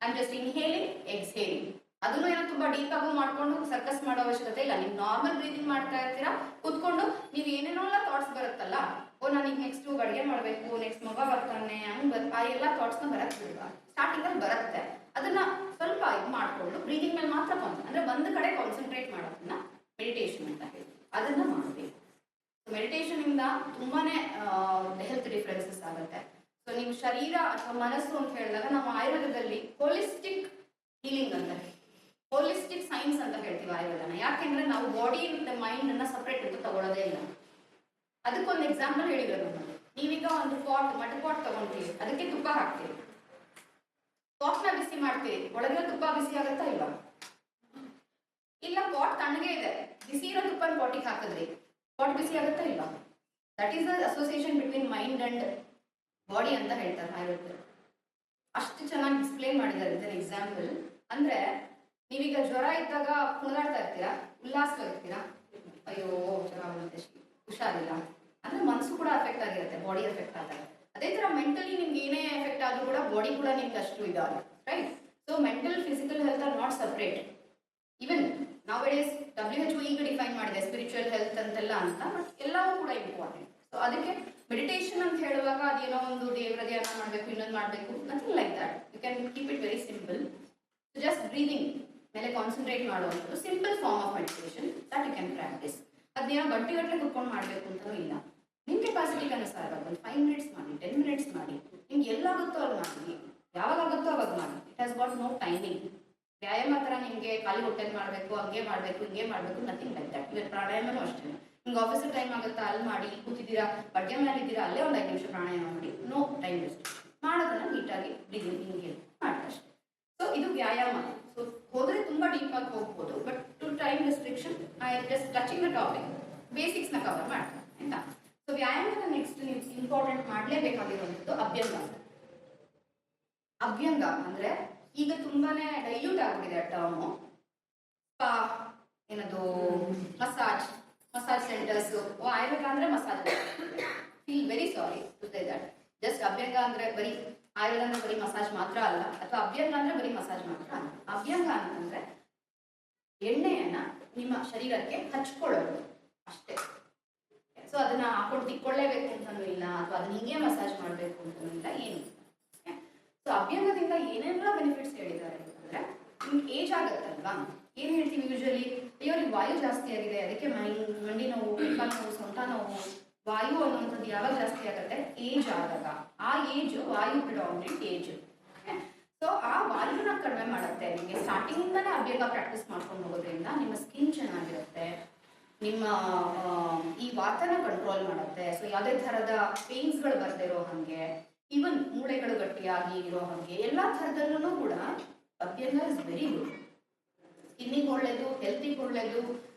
I just inhaling, exhaling. ಅದನ್ನು ಏನೋ ತುಂಬಾ ಡೀಪ್ ಆಗು ಮಾಡ್ಕೊಂಡು ಸರ್ಕಸ್ ಮಾಡೋ ಅವಶ್ಯಕತೆ ಇಲ್ಲ. ನೀವು ನಾರ್ಮಲ್ ಬ್ರೀದಿಂಗ್ ಮಾಡ್ತಾ ಇರ್ತೀರಾ ಕೂತ್ಕೊಂಡು, ನೀವು ಏನೇನೋ ಥಾಟ್ಸ್ ಬರುತ್ತಲ್ಲ, ಓ ನನಗೆ ನೆಕ್ಸ್ಟ್ ಅಡುಗೆ ಮಾಡಬೇಕು, ನೆಕ್ಸ್ಟ್ ಮಗ ಬರ್ತಾನೆ, ಹಂಗೆ ಆ ಎಲ್ಲ ಥಾಟ್ಸ್ನ ಬರಕ್ಕೆ ಬಿಡುವ. ಸ್ಟಾರ್ಟಿಂಗಲ್ಲಿ ಬರುತ್ತೆ, ಅದನ್ನ ಸ್ವಲ್ಪ ಇದು ಮಾಡಿಕೊಂಡು ಬ್ರೀದಿಂಗ್ ಮೇಲೆ ಮಾತ್ರ ಅಂದ್ರೆ ಒಂದು ಕಡೆ ಕಾನ್ಸಂಟ್ರೇಟ್ ಮಾಡೋದನ್ನ ಮೆಡಿಟೇಷನ್ ಅಂತ ಹೇಳ್ತೀವಿ. ಅದನ್ನ ಮಾಡಬೇಕು. ಮೆಡಿಟೇಷನ್ ಇಂದ ತುಂಬಾನೇ ಹೆಲ್ತ್ ಡಿಫ್ರೆನ್ಸಸ್ ಆಗುತ್ತೆ. ಸೊ ನೀವು ಶರೀರ ಅಥವಾ ಮನಸ್ಸು ಅಂತ ಹೇಳಿದಾಗ ನಾವು ಆಯುರ್ವೇದದಲ್ಲಿ ಹೋಲಿಸ್ಟಿಕ್ ಹೀಲಿಂಗ್ ಅಂತ ಹೋಲಿಸ್ಟಿಕ್ ಸೈನ್ಸ್ ಅಂತ ಹೇಳ್ತೀವಿ ಆಯುರ್ವೇದನ. ಯಾಕೆಂದ್ರೆ ನಾವು ಬಾಡಿ ಮತ್ತೆ ಮೈಂಡ್ ಅನ್ನ ಸಪ್ರೇಟ್ ಅಂತ ತಗೊಳ್ಳೋದೇ ಇಲ್ಲ. ಅದಕ್ಕೊಂದು ಎಕ್ಸಾಂಪಲ್ ಹೇಳಿರೋದು ನಾನು. ನೀವೀಗ ಒಂದು ಮಡ್ ಪಾಟ್ ತಗೊಂತೀವಿ, ಅದಕ್ಕೆ ತುಪ್ಪ ಹಾಕ್ತೀವಿ, ಪಾಟ್ನ ಬಿಸಿ ಮಾಡ್ತೀವಿ, ಒಳಗಿರೋ ತುಪ್ಪ ಬಿಸಿ ಆಗುತ್ತಾ ಇಲ್ವಾ? ಇಲ್ಲ, ಪಾಟ್ ತಣ್ಣಗೆ ಇದೆ, ಬಿಸಿ ಇರೋ ತುಪ್ಪನ ಪಾಟಿಗೆ ಹಾಕಿದ್ರಿ, ಪಾಟ್ ಬಿಸಿ ಆಗುತ್ತಾ ಇಲ್ವಾ? That is the association between mind and body ಅಂತ ಹೇಳ್ತಾರೆ ಆಯುರ್ವೇದ. ಅಷ್ಟು ಚೆನ್ನಾಗಿ ಡಿಸ್ಪ್ಲೇನ್ ಮಾಡಿದ್ದಾರೆ ಇದನ್ನ ಎಕ್ಸಾಂಪಲ್. ಅಂದ್ರೆ ನೀವೀಗ ಜ್ವರ ಇದ್ದಾಗ ಕುಣಿದಾಡ್ತಾ ಇರ್ತೀರಾ, ಉಲ್ಲಾಸವಾಗಿರ್ತೀರಾ, ಅಯ್ಯೋ ಚೆನ್ನಾಗಿ ಹುಷಾರಿಲ್ಲ ಅಂದ್ರೆ ಮನಸ್ಸು ಕೂಡ ಎಫೆಕ್ಟ್ ಆಗಿರುತ್ತೆ, ಬಾಡಿ ಎಫೆಕ್ಟ್ ಆದಾಗ. ಅದೇ ತರ ಮೆಂಟಲಿ ನಿಮ್ಗೆ ಏನೇ ಎಫೆಕ್ಟ್ ಆದ್ರೂ ಕೂಡ ಬಾಡಿ ಕೂಡ ನಿಮ್ಗೆ ಅಷ್ಟು ಇದಾಗುತ್ತೆ, right? So mental physical health are not separate. Even ನಾವೇಸ್ WHO ಈಗ ಡಿಫೈನ್ ಮಾಡಿದೆ ಸ್ಪಿರಿಚುವಲ್ ಹೆಲ್ತ್ ಅಂತೆಲ್ಲ ಅಂತ, ಬಟ್ ಎಲ್ಲವೂ ಕೂಡ ಇಂಪಾರ್ಟೆಂಟ್. ಸೊ ಅದಕ್ಕೆ ಮೆಡಿಟೇಷನ್ ಅಂತ ಹೇಳುವಾಗ ಅದೇನೋ ಒಂದು ದೇವರ ಧ್ಯಾನ ಮಾಡಬೇಕು, ಇನ್ನೊಂದು ಮಾಡಬೇಕು, nothing like that. You can keep it very simple. Just breathing ಮೇಲೆ ಕಾನ್ಸಂಟ್ರೇಟ್ ಮಾಡುವಂಥದ್ದು simple form of meditation that you can practise. ಅದೇನೋ ಗಂಟೆಗಟ್ಟಲೆ ಕುತ್ಕೊಂಡು ಮಾಡಬೇಕು ಅಂತಲೂ ಇಲ್ಲ, ನಿಮ್ಮ ಕೆಪಾಸಿಟಿಗೆ ಅನುಸಾರ ಇವಾಗ ಒಂದು 5 ಮಿನಿಟ್ಸ್ ಮಾಡಿ, 10 ಮಿನಿಟ್ಸ್ ಮಾಡಿ, ನಿಮ್ಗೆ ಎಲ್ಲಾಗುತ್ತೋ ಅಲ್ಲಿ ಮಾಡಿ, ಯಾವಾಗ ಆಗುತ್ತೋ ಅವಾಗ ಮಾಡಿ. It has got no timing. ವ್ಯಾಯಾಮ ಥರ ನಿಮಗೆ ಖಾಲಿ ಹೊಟ್ಟೆಲಿ ಮಾಡಬೇಕು, ಹಂಗೆ ಮಾಡಬೇಕು, ಹಿಂಗೆ ಮಾಡಬೇಕು, ನಥಿಂಗ್ ಲೈಕ್ ದಟ್. ಇವತ್ತು ಪ್ರಾಣಾಯಾಮನೂ ಅಷ್ಟೇ. ನಿಮ್ಗೆ ಆಫೀಸಲ್ಲಿ ಟೈಮ್ ಆಗುತ್ತಾ ಅಲ್ಲಿ ಮಾಡಿ, ಕೂತಿದ್ದೀರಾ ಅಡುಗೆ ಮೇಲೆ ಇದ್ದೀರಾ ಅಲ್ಲೇ ಒಂದು 5 ನಿಮಿಷ ಪ್ರಾಣಾಯಾಮ ಮಾಡಿ, ನೋ ಟೈಮ್ ವೇಸ್ಟ್. ಮಾಡೋದನ್ನ ನೀಟಾಗಿ ಬ್ರೀದಿಂಗ್ ಹಿಂಗೆ ಮಾಡ್ತಷ್ಟೇ. ಸೊ ಇದು ವ್ಯಾಯಾಮ. ಸೊ ಹೋದರೆ ತುಂಬ ಡೀಪಾಗಿ ಹೋಗ್ಬೋದು, but to time restriction I just touching the topic, ಬೇಸಿಕ್ಸ್ನ ಕವರ್ ಮಾಡ್ತಾರೆ ಆಯ್ತಾ. ಸೊ ವ್ಯಾಯಾಮದ ನೆಕ್ಸ್ಟ್ ನೀವು ಇಂಪಾರ್ಟೆಂಟ್ ಮಾಡಲೇಬೇಕಾಗಿರುವಂಥದ್ದು ಅಭ್ಯಂಗ. ಅಭ್ಯಂಗ ಅಂದರೆ ಈಗ ತುಂಬಾನೇ ಡೈಲ್ಯೂಟ್ ಆಗಿದೆ ಟರ್ಮು. ಸ್ಪಾ, ಏನದು ಮಸಾಜ್ ಸೆಂಟರ್ಸ್, ಆಯುರ್ವೇದ ಅಂದರೆ massage. Feel very sorry to say that. Just abhyanga ಅಂದರೆ ಬರೀ ಆಯುರ್ವೇದ ಅಂದರೆ ಬರೀ ಮಸಾಜ್ ಮಾತ್ರ ಅಲ್ಲ, ಅಥವಾ ಅಭ್ಯಂಗ ಅಂದರೆ ಬರೀ ಮಸಾಜ್ ಮಾತ್ರ ಅಲ್ಲ. ಅಭ್ಯಂಗ ಅಂತಂದರೆ ಎಣ್ಣೆಯನ್ನು ನಿಮ್ಮ ಶರೀರಕ್ಕೆ ಹಚ್ಕೊಳ್ಳೋದು ಅಷ್ಟೇ. ಸೊ ಅದನ್ನ ಹಾಕೊಂಡು ತಿಕ್ಕೊಳ್ಳೇಬೇಕು ಅಂತನೂ ಇಲ್ಲ, ಅಥವಾ ಅದನ್ನ ಹಿಂಗೆ ಮಸಾಜ್ ಮಾಡಬೇಕು ಅಂತನೂ ಇಲ್ಲ, ಏನು. ಸೊ ಅಭ್ಯಂಗದಿಂದ ಏನೆಲ್ಲ ಬೆನಿಫಿಟ್ಸ್ ಹೇಳಿದ್ದಾರೆ ಅಂತಂದ್ರೆ, ನಿಮ್ಗೆ ಏಜ್ ಆಗುತ್ತಲ್ವಾ, ಏನು ಹೇಳ್ತೀವಿ ಯೂಶಲಿ, ಅಯ್ಯೋ ನಿಮ್ಗೆ ವಾಯು ಜಾಸ್ತಿ ಆಗಿದೆ, ಅದಕ್ಕೆ ಮಂಡಿ ನೋವು, ಕಾಲು ನೋವು, ಸೊಂಟ ನೋವು. ವಾಯು ಅನ್ನುವಂಥದ್ದು ಯಾವಾಗ ಜಾಸ್ತಿ ಆಗುತ್ತೆ? ಏಜ್ ಆದಾಗ. ಆ ಏಜ್ ವಾಯು ಪ್ರಿಡಾಮಿನೆಂಟ್ ಏಜ್. ಸೊ ಆ ವಾಯುನ ಕಡಿಮೆ ಮಾಡುತ್ತೆ. ನಿಮಗೆ ಸ್ಟಾರ್ಟಿಂಗಿಂದನೇ ಅಭ್ಯಂಗ ಪ್ರಾಕ್ಟೀಸ್ ಮಾಡ್ಕೊಂಡು ಹೋಗೋದ್ರಿಂದ ನಿಮ್ಮ ಸ್ಕಿನ್ ಚೆನ್ನಾಗಿರುತ್ತೆ, ನಿಮ್ಮ ಈ ವಾತನ ಕಂಟ್ರೋಲ್ ಮಾಡುತ್ತೆ. ಸೊ ಯಾವುದೇ ಥರದ ಪೇನ್ಸ್ಗಳು ಬರದೇ ಇರೋ ಹಾಗೆ, ಈವನ್ ಮೂಳೆಗಳು ಗಟ್ಟಿಯಾಗಿ ಇರೋ ಹಾಗೆ ಎಲ್ಲ ಥರದಲ್ಲೂ ಕೂಡ ಅಭ್ಯಂಗ ಇಸ್ ವೆರಿ ಗುಡ್. ಸ್ಕಿನ್ನಿಗೆ ಒಳ್ಳೇದು, ಹೆಲ್ತಿಗೆ ಒಳ್ಳೇದು,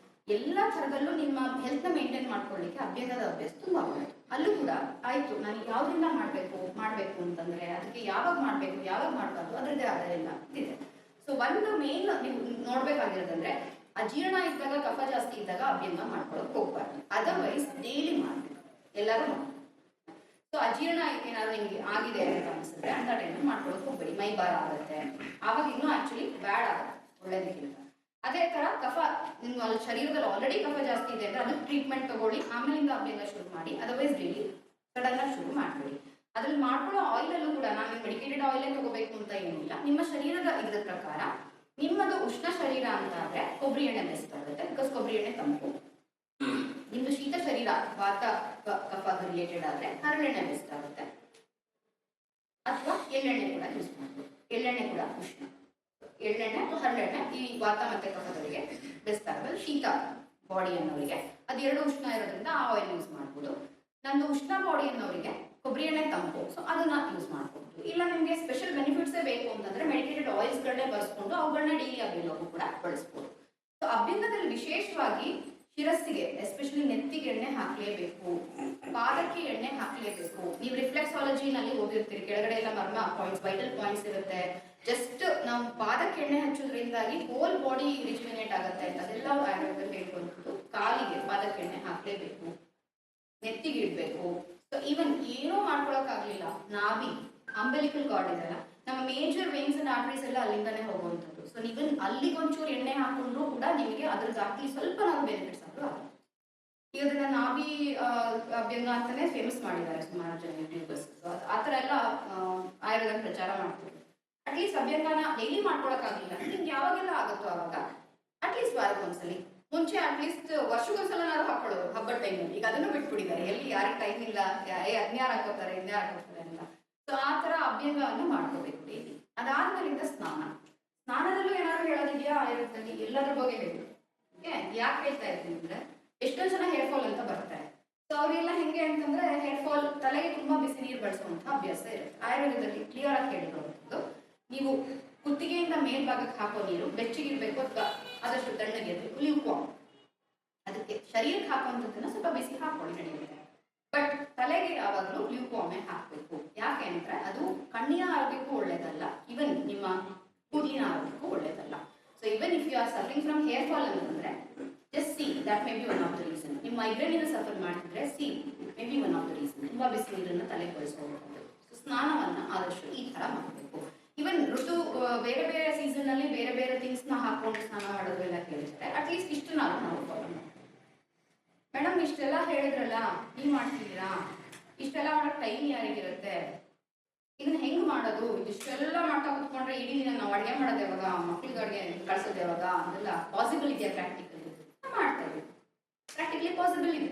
ಎಲ್ಲ ಥರದಲ್ಲೂ ನಿಮ್ಮ ಹೆಲ್ತ್ನ ಮೇಂಟೈನ್ ಮಾಡ್ಕೊಳ್ಳಿಕ್ಕೆ ಅಭ್ಯಂಗದ ಅಭ್ಯಾಸ ತುಂಬ ಒಳ್ಳೆಯದು. ಅಲ್ಲೂ ಕೂಡ ಆಯಿತು ನಾನು ಯಾವುದರಿಂದ ಮಾಡಬೇಕು ಅಂತಂದರೆ ಅದಕ್ಕೆ ಯಾವಾಗ ಮಾಡಬೇಕು, ಯಾವಾಗ ಮಾಡಬಾರ್ದು, ಅದರದ್ದೇ ಆದ ಎಲ್ಲ ಇದೆ. ಸೊ ಒಂದು ಮೇನ್ ನೀವು ನೋಡಬೇಕಾಗಿರೋದಂದ್ರೆ, ಅಜೀರ್ಣ ಇದ್ದಾಗ, ಕಫ ಜಾಸ್ತಿ ಇದ್ದಾಗ ಅಭ್ಯಂಗ ಮಾಡ್ಕೊಳ್ಳೋಕೆ ಹೋಗ್ಬಾರ್ದು. ಅದರ್ವೈಸ್ ಡೈಲಿ ಮಾಡಬೇಕು, ಎಲ್ಲರೂ ಮಾಡಬೇಕು. ಸೊ ಅಜೀರ್ಣ ಏನಾದ್ರು ನಿಮಗೆ ಆಗಿದೆ ಅಂತ ಅನಿಸಿದ್ರೆ ಅಂತ ಟೈಮಲ್ಲಿ ಮಾಡ್ಕೊಳ್ಳೋಕೆ ಹೋಗ್ಬೇಡಿ, ಮೈ ಭಾರ ಆಗುತ್ತೆ, ಆವಾಗ ಇನ್ನೂ ಆ್ಯಕ್ಚುಲಿ ಬ್ಯಾಡ್ ಆಗುತ್ತೆ ಒಳ್ಳೇದಕ್ಕಿಂತ. ಅದೇ ಥರ ಕಫ ನಿಮ್ಗೆ ಅಲ್ಲಿ ಶರೀರದಲ್ಲಿ ಆಲ್ರೆಡಿ ಕಫ ಜಾಸ್ತಿ ಇದೆ ಅಂದರೆ ಅದಕ್ಕೆ ಟ್ರೀಟ್ಮೆಂಟ್ ತಗೊಳ್ಳಿ, ಆಮೇಲಿಂದ ಅಭ್ಯಂಗ ಶುರು ಮಾಡಿ. ಅದರ್ವೈಸ್ ಡೈಲಿ ಸಡನ್ನಾಗಿ ಶುರು ಮಾಡಬೇಡಿ. ಅದ್ರಲ್ಲಿ ಮಾಡ್ಕೊಳ್ಳೋ ಆಯಿಲಲ್ಲೂ ಕೂಡ ನಾನು ಮೆಡಿಕೇಟೆಡ್ ಆಯಿಲೇ ತಗೋಬೇಕು ಅಂತ ಏನಿಲ್ಲ. ನಿಮ್ಮ ಶರೀರದ ಇದರ ಪ್ರಕಾರ ನಿಮ್ಮದು ಉಷ್ಣ ಶರೀರ ಅಂತ ಆದರೆ ಕೊಬ್ಬರಿ ಎಣ್ಣೆ ಬೆಸ್ಟ್ ಆಗುತ್ತೆ, ಬಿಕಾಸ್ ಕೊಬ್ಬರಿ ಎಣ್ಣೆ ತಂಪು. ನಿಮ್ದು ಶೀತ ಶರೀರ, ವಾತ ಕಫ ರಿಲೇಟೆಡ್ ಆದರೆ ಹರಳೆಣ್ಣೆ ಬೆಸ್ಟ್ ಆಗುತ್ತೆ, ಅಥವಾ ಎಳ್ಳೆಣ್ಣೆ ಕೂಡ ಯೂಸ್ ಮಾಡ್ಬೋದು. ಎಳ್ಳೆಣ್ಣೆ ಕೂಡ ಉಷ್ಣ. ಎಳ್ಳೆಣ್ಣೆ ಅಥವಾ ಹರಳೆಣ್ಣೆ ಈ ವಾತ ಮತ್ತೆ ಕಫದವರಿಗೆ ಬೆಸ್ಟ್ ಆಗುತ್ತೆ. ಶೀತ ಬಾಡಿ ಅನ್ನೋರಿಗೆ ಅದೆರಡು ಉಷ್ಣ ಇರೋದ್ರಿಂದ ಆ ಆಯಿಲ್ ಯೂಸ್ ಮಾಡ್ಬೋದು. ನಂದು ಉಷ್ಣ ಬಾಡಿ ಅನ್ನೋರಿಗೆ ಕೊಬ್ಬರಿ ಎಣ್ಣೆ ತಂಪು, ಸೊ ಅದನ್ನ ಯೂಸ್ ಮಾಡ್ಬೋದು. ಇಲ್ಲ ನಿಮಗೆ ಸ್ಪೆಷಲ್ ಬೆನಿಫಿಟ್ಸೇ ಬೇಕು ಅಂತಂದ್ರೆ ಮೆಡಿಕೇಟೆಡ್ ಆಯಿಲ್ಸ್ಗಳನ್ನೇ ಬಳಸ್ಕೊಂಡು ಅವುಗಳನ್ನ ಡೈಲಿ ಅಭ್ಯಂಗಕ್ಕೂ ಕೂಡ ಬಳಸ್ಬೋದು. ಸೊ ಅಭ್ಯಂಗದಲ್ಲಿ ವಿಶೇಷವಾಗಿ ಶಿರಸ್ಸಿಗೆ, ಎಸ್ಪೆಷಲಿ ನೆತ್ತಿಗೆ ಎಣ್ಣೆ ಹಾಕಲೇಬೇಕು, ಪಾದಕ್ಕೆ ಎಣ್ಣೆ ಹಾಕಲೇಬೇಕು. ನೀವು ರಿಫ್ಲೆಕ್ಸಾಲಜಿನಲ್ಲಿ ಓದಿರ್ತೀರಿ, ಕೆಳಗಡೆ ಎಲ್ಲ ಮರ್ಮ ಪಾಯಿಂಟ್ಸ್, ವೈಟಲ್ ಪಾಯಿಂಟ್ಸ್ ಇರುತ್ತೆ. ಜಸ್ಟ್ ನಾವು ಪಾದಕ್ಕೆ ಎಣ್ಣೆ ಹಚ್ಚೋದ್ರಿಂದಾಗಿ ಹೋಲ್ ಬಾಡಿ ರಿಜುವಿನೇಟ್ ಆಗುತ್ತೆ ಅಂತ ಅದೆಲ್ಲ ಆಯುರ್ವೇದದಲ್ಲಿ ಹೇಳ್ಕೊಂಡ್ಬಿಟ್ಟು ಕಾಲಿಗೆ ಪಾದಕ್ಕೆ ಎಣ್ಣೆ ಹಾಕಲೇಬೇಕು, ನೆತ್ತಿಗೆ ಇಡಬೇಕು. ಸೊ ಈವನ್ ಏನೋ ಮಾಡ್ಕೊಳಕ್ಕಾಗಲಿಲ್ಲ, ನಾಭಿ ಅಂಬೆಲಿಕಲ್ ಕಾರ್ಡ್ ಇದೆಲ್ಲ, ನಮ್ಮ ಮೇಜರ್ ವೇನ್ಸ್ ಅಂಡ್ ಆರ್ಟರೀಸ್ ಎಲ್ಲ ಅಲ್ಲಿಂದನೇ ಹೋಗುವಂಥದ್ದು. ಸೊ ನೀವು ಅಲ್ಲಿಗೊಂಚೂರು ಎಣ್ಣೆ ಹಾಕೊಂಡ್ರು ಕೂಡ ನಿಮಗೆ ಅದ್ರದ್ದಾಗಿ ಸ್ವಲ್ಪ ನಾವು ಬೆನಿಫಿಟ್ಸ್ ಆದರೂ ಆಗುತ್ತೆ. ಈಗ ಅದನ್ನ ನಾಭಿ ಅಭ್ಯಂಗ ಅಂತಾನೆ ಫೇಮಸ್ ಮಾಡಿದ್ದಾರೆ ಸುಮಾರು ಜನ ಯೂಟ್ಯೂಬರ್ಸ್. ಆ ಥರ ಎಲ್ಲ ಆಯುರ್ವೇದ ಪ್ರಚಾರ ಮಾಡ್ತಾರೆ. ಅಟ್ಲೀಸ್ಟ್ ಅಭ್ಯಂಗನ ಡೈಲಿ ಮಾಡ್ಕೊಳಕ್ಕಾಗಲಿಲ್ಲ, ನಿಮ್ಗೆ ಯಾವಾಗೆಲ್ಲ ಆಗುತ್ತೋ ಆವಾಗ ಅಟ್ಲೀಸ್ಟ್ ವಾರಕ್ಕೊಂದ್ಸಲಿ, ಮುಂಚೆ ಅಟ್ಲೀಸ್ಟ್ ವರ್ಷಕ್ಕೊಂದ್ಸಲ ನಾವು ಹಾಕೊಳ್ಳೋರು ಹಬ್ಬದ ಟೈಮಲ್ಲಿ. ಈಗ ಅದನ್ನು ಬಿಟ್ಬಿಟ್ಟಿದ್ದಾರೆ, ಎಲ್ಲಿ ಯಾರಿಗೆ ಟೈಮ್ ಇಲ್ಲ, ಅದ್ನ್ಯಾರು ಹಾಕೋತಾರೆ ಇದ್ಯಾರು ಹಾಕೋತಾರೆ ಅಂತ. ಸೊ ಆ ಥರ ಅಭ್ಯಂಗವನ್ನು ಮಾಡ್ಕೋಬೇಕು ಡೈಲಿ. ಅದಾದ್ಮೇಲಿಂದ ಸ್ನಾನದಲ್ಲೂ ಏನಾದ್ರು ಹೇಳೋದಿದೆಯಾ ಆಯುರ್ವೇದದಲ್ಲಿ? ಎಲ್ಲದ್ರ ಬಗ್ಗೆ ಹೇಳಿ. ಯಾಕೆ ಹೇಳ್ತಾ ಇದ್ದೀನಿ ಅಂದ್ರೆ, ಎಷ್ಟೊಂದು ಜನ ಹೇರ್ ಫಾಲ್ ಅಂತ ಬರ್ತಾರೆ. ಸೊ ಅವರೆಲ್ಲ ಹೆಂಗೆ ಅಂತಂದ್ರೆ, ಹೇರ್ ಫಾಲ್ ತಲೆಗೆ ತುಂಬಾ ಬಿಸಿ ನೀರು ಬಳಸುವಂಥ ಅಭ್ಯಾಸ ಇರುತ್ತೆ. ಆಯುರ್ವೇದದಲ್ಲಿ ಕ್ಲಿಯರ್ ಆಗಿ ಹೇಳಿರುವಂಥದ್ದು, ನೀವು ಕುತ್ತಿಗೆಯಿಂದ ಮೇಲ್ಭಾಗಕ್ಕೆ ಹಾಕೋ ನೀರು ಬೆಚ್ಚಗಿರ್ಬೇಕು ಅಥವಾ ಆದಷ್ಟು ತಣ್ಣಗಿರ್ಬೇಕು, ಲ್ಯೂಕ್ವಾರ್ಮ್. ಅದಕ್ಕೆ ಶರೀರಕ್ಕೆ ಹಾಕುವಂಥದ್ದನ್ನ ಸ್ವಲ್ಪ ಬಿಸಿ ಹಾಕೊಳ್ಳಿ, ನಡೆಯುತ್ತೆ. ಬಟ್ ತಲೆಗೆ ಯಾವಾಗಲೂ ಲ್ಯೂಕ್ವಾರ್ಮೇ ಹಾಕಬೇಕು. ಯಾಕೆ ಅಂದ್ರೆ ಅದು ಕಣ್ಣಿನ ಆರೋಗ್ಯಕ್ಕೂ ಒಳ್ಳೇದಲ್ಲ, ಇವನ್ ನಿಮ್ಮ ಕೂದಲಿನ ಆರೋಗ್ಯಕ್ಕೂ ಒಳ್ಳೇದಲ್ಲ. So even if you are suffering from hair fall ಅಂತಂದ್ರೆ, just see that may be one of the reason. ನಿಮ್ಮ ಮೈಗ್ರೇನಿಂದ ಸಫರ್ ಮಾಡಿದ್ರೆ see may be one of the reason. ತುಂಬಾ ಬಿಸಿ ನೀರನ್ನು ತಲೆಗೆ ಬಳಸ್ಕೋಬಹುದು. ಸೊ ಸ್ನಾನವನ್ನ ಆದಷ್ಟು ಈ ತರ ಮಾಡಬೇಕು. ಇವನ್ ಋತು ಬೇರೆ ಬೇರೆ ಸೀಸನ್ ಅಲ್ಲಿ ಬೇರೆ ಬೇರೆ ಥಿಂಗ್ಸ್ ನ ಹಾಕೊಂಡು ಸ್ನಾನ ಮಾಡೋದು ಎಲ್ಲ ಕೇಳಿದ್ರೆ ಅಟ್ಲೀಸ್ಟ್ ಇಷ್ಟು ನಾವು ಫಾಲೋ ಮಾಡ್ತೀವಿ. ಮೇಡಮ್ ಇಷ್ಟೆಲ್ಲ ಹೇಳಿದ್ರಲ್ಲ, ನೀವು ಮಾಡ್ತಿದ್ದೀರಾ? ಇಷ್ಟೆಲ್ಲ ಮಾಡಕ್ ಟೈಮ್ ಯಾರಿಗಿರುತ್ತೆ? ಇದನ್ನ ಹೆಂಗ್ ಮಾಡೋದು? ಇಷ್ಟೆಲ್ಲ ಮಾಡ್ತಾ ಕುತ್ಕೊಂಡ್ರೆ ಇಡೀ ದಿನ ನಾವು ಅಡುಗೆ ಮಾಡೋದು ಯಾವಾಗ, ಮಕ್ಳಿಗೆ ಅಡುಗೆ ಕಳ್ಸೋದು ಯಾವಾಗ? ಅದೆಲ್ಲ ಪಾಸಿಬಲ್ ಇದೆಯಾ? ಪ್ರಾಕ್ಟಿಕಲಿ ಮಾಡ್ತಾ ಇದ್ದೀವಿ, ಪ್ರಾಕ್ಟಿಕಲಿ ಪಾಸಿಬಲ್ ಇದೆ